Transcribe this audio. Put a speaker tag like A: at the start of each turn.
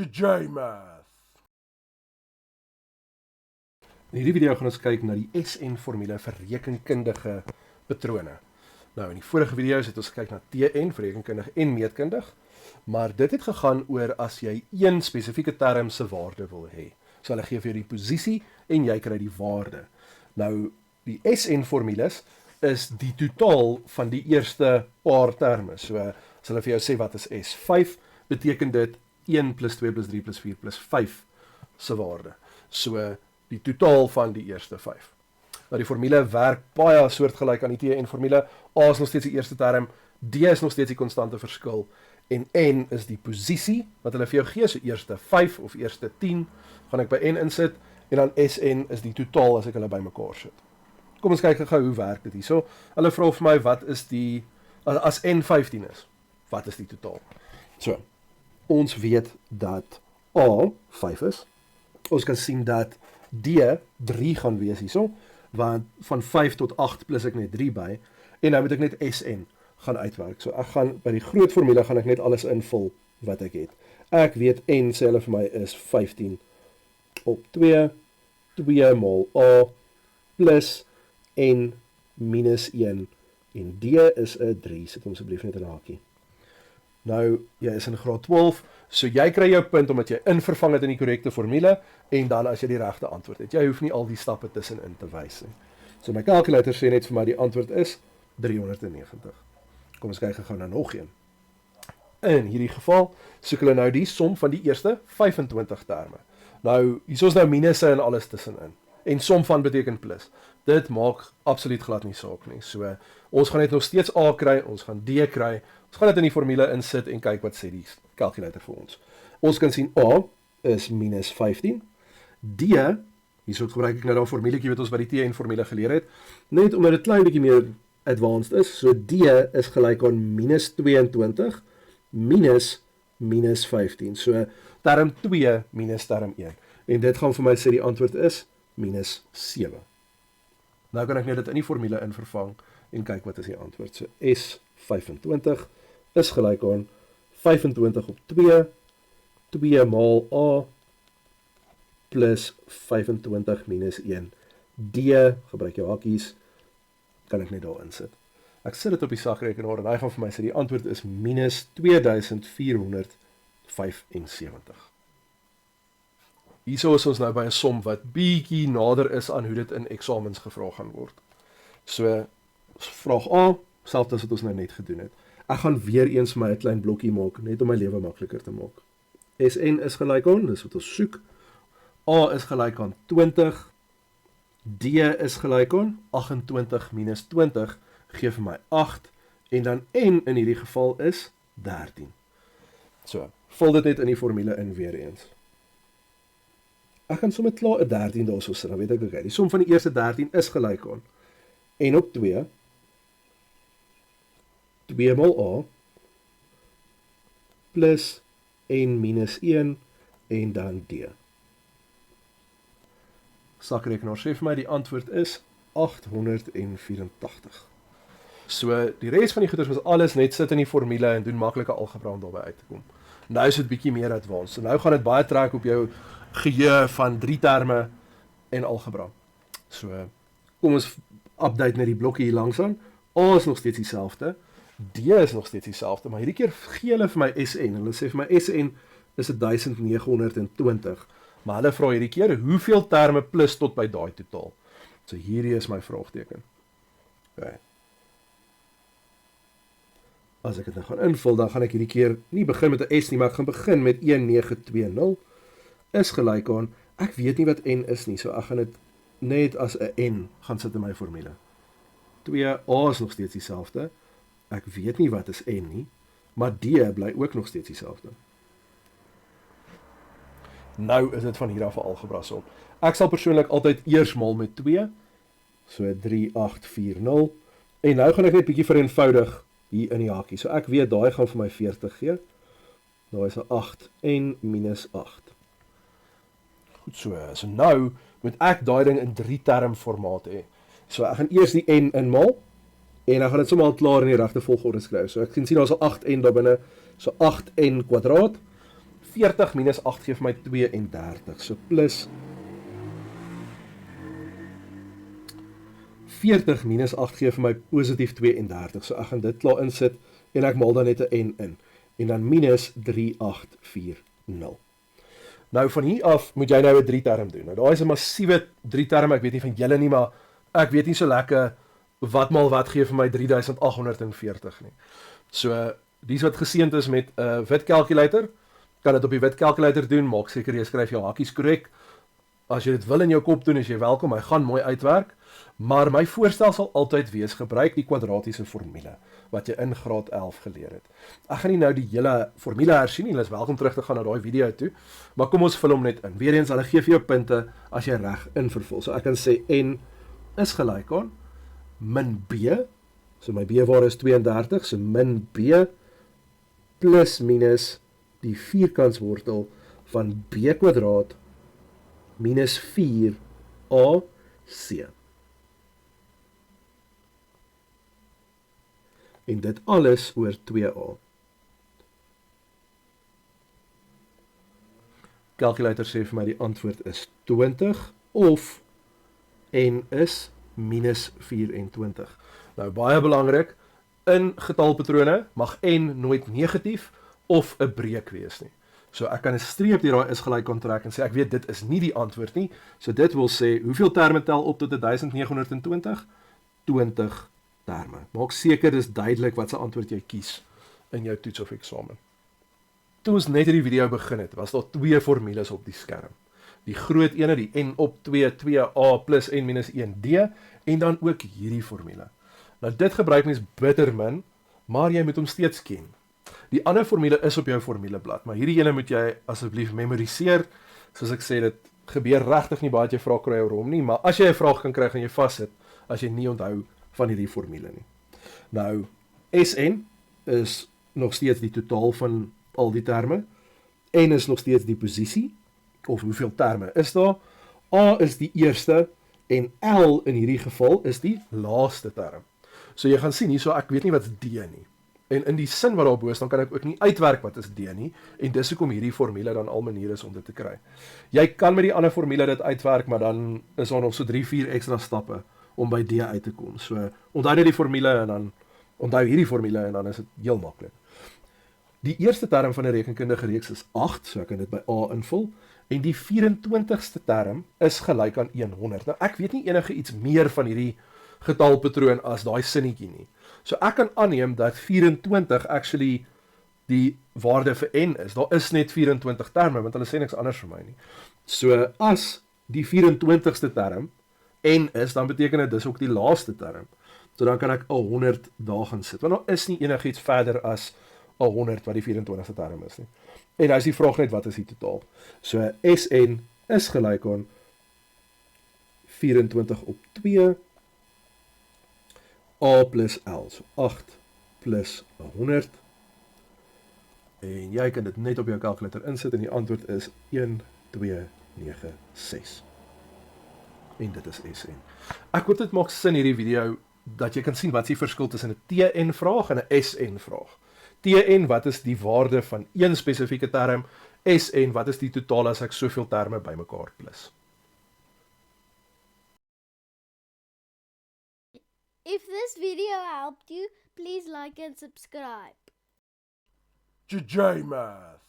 A: JMath.
B: In hierdie video gaan ons kyk na die SN-formule vir rekenkundige patrone. Nou, in die vorige video's het ons gekyk na TN vir rekenkundig en meetkundig, maar dit het gegaan oor as jy een spesifieke term se waarde wil hê. So hulle gee vir jou die posisie en jy kry die waarde. Nou, die SN-formules is die totaal van die eerste paar terme. So as hulle vir jou sê wat is S5, beteken dit 1 plus 2 plus 3 plus 4 plus 5 se waarde. So die totaal van die eerste 5. Nou die formule werk baie soortgelyk aan die TN-formule. A is nog steeds die eerste term, D is nog steeds die konstante verskil en N is die posisie wat hulle vir jou gee, so eerste 5 of eerste 10 gaan ek by N insit en dan SN is die totaal as ek hulle bymekaar sit. Kom ons kyk gou hoe werk dit hierso. Hulle vra vir my wat is die as N 15 is, wat is die totaal? So, ons weet dat A 5 is. Ons kan sien dat D 3 gaan wees hierso, want van 5 tot 8 plus ek net 3 by, en nou moet ek net SN gaan uitwerk. So ek gaan, by die groot formule gaan ek net alles invul wat ek het. Ek weet N sê hulle vir my is 15 op 2, 2 mal A, plus N minus 1, en D is 'n 3, sit hom asseblief net in 'n hakie. Nou, jy is in graad 12, so jy kry jou punt omdat jy invervang het in die korrekte formule, en dan as jy die regte antwoord het. Jy hoef nie al die stappe tussenin te wys nie. So my kalkulator sê net vir my die antwoord is 390. Kom ons kyk gou na nog een. In hierdie geval soek hulle nou die som van die eerste 25 terme. Nou, hier is nou minusse en alles tussenin. En som van beteken plus. Dit maak absoluut glad nie saak nie. So, ons gaan net nog steeds A kry, ons gaan D kry, ons gaan dit in die formule insit en kyk wat sê die kalkulator vir ons. Ons kan sien A is minus 15, D, hierso gebruik ek nou daai formuletjie wat ons by die TN-formule geleer het, net omdat dit klein bietjie meer advanced is, so D is gelyk aan minus 22, minus 15, so term 2 minus term 1, en dit gaan vir my sê die antwoord is minus 7. Nou kan ek net dit in die formule invervang en kyk wat is die antwoord. So S25 is gelyk aan 25 op 2, 2 maal A, plus 25 minus 1. D, gebruik jou hakies, kan ek net daar insit. Ek sit dit op die sagrekenaar en hy gaan vir my sê die antwoord is minus 2475. Hierso is ons nou by 'n som wat bietjie nader is aan hoe dit in eksamens gevra gaan word. So, vraag A, selfs as wat ons nou net gedoen het. Ek gaan weer eens my 'n klein blokkie maak, net om my lewe makliker te maak. SN is gelyk aan, dis wat ons soek. A is gelyk aan 20, D is gelyk aan 28 minus 20, gee vir my 8, en dan N in hierdie geval is 13. So, vul dit net in die formule in weer eens. Ek gaan sommer klaar 'n 13 daarso sit, dan weet ek okay, die som van die eerste 13 is gelyk aan N op 2, 2 mal A, plus N minus 1, en dan D. Sakrekenaar sê vir my die antwoord is 884. So, die res van die goeders was alles net sit in die formule en doen maklike algebra om daarby uit te kom. Nou is dit bietjie meer advanced. So nou gaan dit baie trek op jou geheue van 3 terme en algebra. So, kom ons update net die blokkie hier langsaan. A is nog steeds dieselfde, D is nog steeds dieselfde, maar hierdie keer gee hulle vir my SN. Hulle sê vir my SN is 1920, maar hulle vra hierdie keer hoeveel terme plus tot by daai totaal. So hierdie is my vraagteken. Okay. As ek dit nou gaan invul, dan gaan ek hierdie keer nie begin met 'n S nie, maar ek gaan begin met 1920 is gelyk aan, ek weet nie wat N is nie, so ek gaan dit net as 'n N gaan sit in my formule. 2A is nog steeds dieselfde, ek weet nie wat is N nie, maar D bly ook nog steeds dieselfde. Nou is dit van hier af 'n algebra som. Ek sal persoonlik altyd eers maal met 2, so 3840, en nou gaan ek net bietjie vereenvoudig hier in die hakie. So ek weet daai gaan vir my 40 gee. Daai is 'n 8 en minus 8. Goed so nou moet ek daai ding in 3 term formaat hê. So ek gaan eers die N inmaal en dan gaan dit sommer al klaar in die regte volgorde skryf. So ek kan sien daar's 'n 8n daar binne. So 8n kwadraat 40 minus 8 gee vir my 32. So plus 40 minus 8 gee vir my positief 32. So ek gaan dit klaar insit en ek maal dan net 'n n in. En dan minus 3840. Nou van hier af moet jy nou 'n 3-term doen. Nou daai is 'n massiewe 3-term, ek weet nie van julle nie, maar ek weet nie so lekker wat maal wat gee vir my 3840 nie. So dis wat geseënd is met 'n wit calculator, kan dit op die wit calculator doen, maak seker jy skryf jou hakies korrek. As jy dit wil in jou kop doen, is jy welkom, hy gaan mooi uitwerk. Maar my voorstel sal altyd wees, gebruik die kwadratiese formule wat jy in graad 11 geleer het. Ek gaan nie nou die hele formule hersien nie, jy is welkom terug te gaan na daai video toe, maar kom ons vul hom net in. Weereens, hulle gee vir jou punte as jy reg invul. So ek kan sê n is gelyk aan min b, so my b-waarde is 32, so min b plus minus die vierkantswortel van b kwadraat minus 4ac. En dit alles oor 2a. Calculator sê vir my die antwoord is 20 of n is minus 24. Nou baie belangrik, in getalpatrone mag n nooit negatief of 'n breek wees nie. So ek kan 'n streep deur daai is gelyk aan trek en sê ek weet dit is nie die antwoord nie. So dit wil sê hoeveel terme tel op tot 1920? 20 terme. Maak seker dis duidelik wat se antwoord jy kies in jou toets of eksamen. Toe ons net hierdie video begin het, was daar 2 formules op die skerm. Die groot ene, die n op 2, 2a plus n minus 1d, en dan ook hierdie formule. Nou dit gebruik mens bitter min, maar jy moet hom steeds ken. Die ander formule is op jou formuleblad, maar hierdie ene moet jy asseblief memoriseer. Soos ek sê, dit gebeur regtig nie baie dat jy vrae kry oor hom nie, maar as jy 'n vraag kan kry, gaan jy vassit as jy nie onthou van hierdie formule nie. Nou, Sn is nog steeds die totaal van al die terme. N is nog steeds die posisie, of hoeveel terme is daar. A is die eerste, en L in hierdie geval is die laaste term. So jy gaan sien hierso, ek weet nie wat is D nie. En in die sin wat daarbo is, dan kan ek ook nie uitwerk wat is D nie, en dis hoekom hierdie formule dan al maniere is om dit te kry. Jy kan met die ander formule dit uitwerk, maar dan is daar nog so 3-4 ekstra stappe om by D uit te kom. So onthou net die formule en dan onthou hierdie formule en dan is dit heel maklik. Die eerste term van 'n rekenkundige reeks is 8, so ek kan dit by A invul, en die 24ste term is gelyk aan 100. Nou ek weet nie enige iets meer van hierdie getalpatroon as daai sinnetjie nie. So ek kan aanneem dat 24 actually die waarde vir n is. Daar is net 24 terme, want hulle sê niks anders vir my nie. So as die 24ste term n is, dan beteken dit dis ook die laaste term. So dan kan ek 100 daar gaan sit, want daar is nie enigiets verder as 100 wat die 24ste term is nie. En nou is die vraag net, wat is die totaal? So Sn is gelyk aan 24 op 2 A plus L, so 8 plus 100. En jy kan dit net op jou calculator insit en die antwoord is 1296. En dit is Sn. Ek hoop dit maak sin hierdie video, dat jy kan sien wat is die verskil tussen 'n TN vraag en 'n SN vraag. TN, wat is die waarde van een spesifieke term? SN, wat is die totaal as ek soveel terme bymekaar plus?
A: If this video helped you, please like and subscribe.
B: JJ Math.